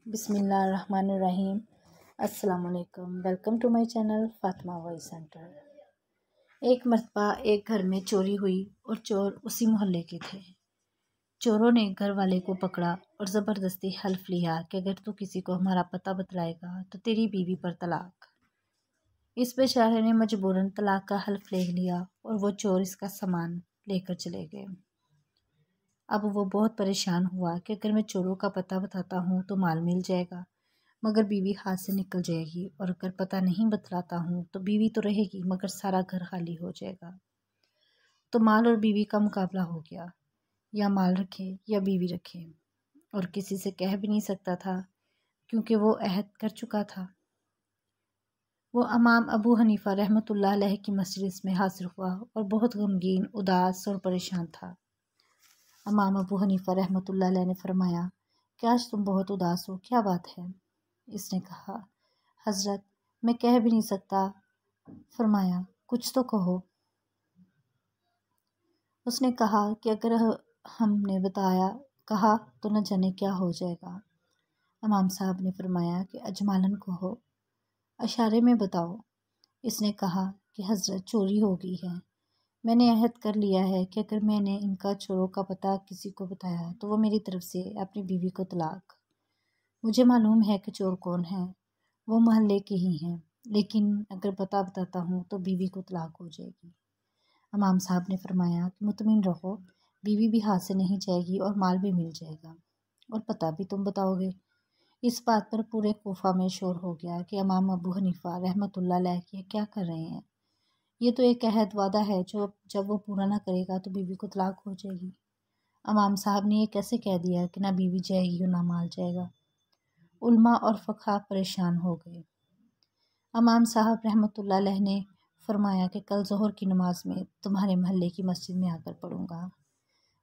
बिस्मिल्लाहिर्रहमानिर्रहीम। अस्सलाम वालेकुम। Welcome to my channel Fatima voice centre. एक मर्तबा एक घर में चोरी हुई और चोर उसी मोहल्ले के थे। चोरों ने घर वाले को पकड़ा और ज़बरदस्ती हल्फ लिया कि अगर तू किसी को हमारा पता बतलाएगा तो तेरी बीवी पर तलाक। इस बेचारे ने मजबूरन तलाक का हल्फ ले लिया और वो चोर इसका सामान लेकर चले गए। अब वो बहुत परेशान हुआ कि अगर मैं चोरों का पता बताता हूँ तो माल मिल जाएगा, मगर बीवी हाथ से निकल जाएगी, और अगर पता नहीं बतलाता हूँ तो बीवी तो रहेगी मगर सारा घर खाली हो जाएगा। तो माल और बीवी का मुकाबला हो गया, या माल रखे या बीवी रखे, और किसी से कह भी नहीं सकता था क्योंकि वो अहद कर चुका था। वो इमाम अबू हनीफा रहमतुल्लाह अलैह की मजलिस में हाजिर हुआ और बहुत गमगीन, उदास और परेशान था। इमाम अबू हनीफा रहमतुल्लाह अलैह ने फरमाया कि आज तुम बहुत उदास हो, क्या बात है? इसने कहा, हज़रत मैं कह भी नहीं सकता। फरमाया, कुछ तो कहो। उसने कहा कि अगर हमने कहा तो न जाने क्या हो जाएगा। इमाम साहब ने फरमाया कि अजमालन कहो, इशारे में बताओ। इसने कहा कि हज़रत चोरी हो गई है, मैंने अहद कर लिया है कि अगर मैंने इनका चोरों का पता किसी को बताया तो वो मेरी तरफ से अपनी बीवी को तलाक। मुझे मालूम है कि चोर कौन है, वो मोहल्ले के ही हैं, लेकिन अगर पता बताता हूँ तो बीवी को तलाक हो जाएगी। इमाम साहब ने फरमाया कि मुतमिन रहो, बीवी भी हाथ से नहीं जाएगी और माल भी मिल जाएगा, और पता भी तुम बताओगे। इस बात पर पूरे कोफा में शोर हो गया कि इमाम अबू हनीफा रहमतुल्लाह अलैह ये क्या कर रहे हैं। ये तो एक अहद वादा है जो जब वो पूरा ना करेगा तो बीवी को तलाक हो जाएगी। इमाम साहब ने ये कैसे कह दिया कि ना बीवी जाएगी और ना माल जाएगा। उल्मा और फ़क़हा परेशान हो गए। इमाम साहब रहमतुल्लाह अलैह ने फरमाया कि कल ज़ोहर की नमाज में तुम्हारे महल्ले की मस्जिद में आकर पढ़ूंगा।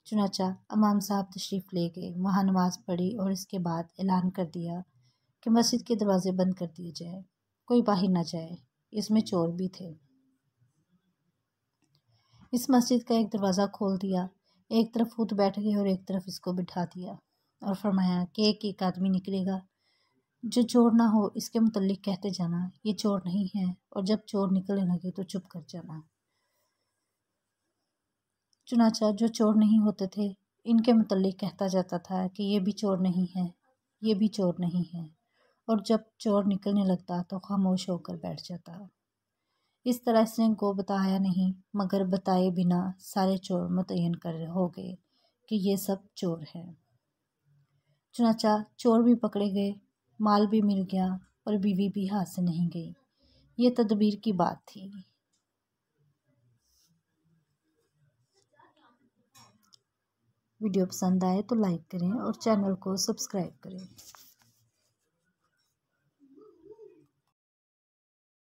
चुनाचा इमाम साहब तशरीफ़ ले गए, वहाँ नमाज पढ़ी और इसके बाद ऐलान कर दिया कि मस्जिद के दरवाजे बंद कर दिए जाए, कोई बाहर ना जाए। इसमें चोर भी थे। इस मस्जिद का एक दरवाज़ा खोल दिया, एक तरफ खुद बैठ गए और एक तरफ इसको बिठा दिया, और फरमाया कि एक एक आदमी निकलेगा, जो चोर ना हो इसके मुतल्लिक कहते जाना ये चोर नहीं है, और जब चोर निकलने लगे तो चुप कर जाना। चुनाचा जो चोर नहीं होते थे इनके मुतल्लिक कहता जाता था कि ये भी चोर नहीं है, ये भी चोर नहीं है, और जब चोर निकलने लगता तो खामोश होकर बैठ जाता। इस तरह इसने को बताया नहीं, मगर बताए बिना सारे चोर मुतय्यन कर हो गए कि ये सब चोर हैं। चुनाचा चोर भी पकड़े गए, माल भी मिल गया और बीवी भी हाथ से नहीं गई। ये तदबीर की बात थी। वीडियो पसंद आए तो लाइक करें और चैनल को सब्सक्राइब करें।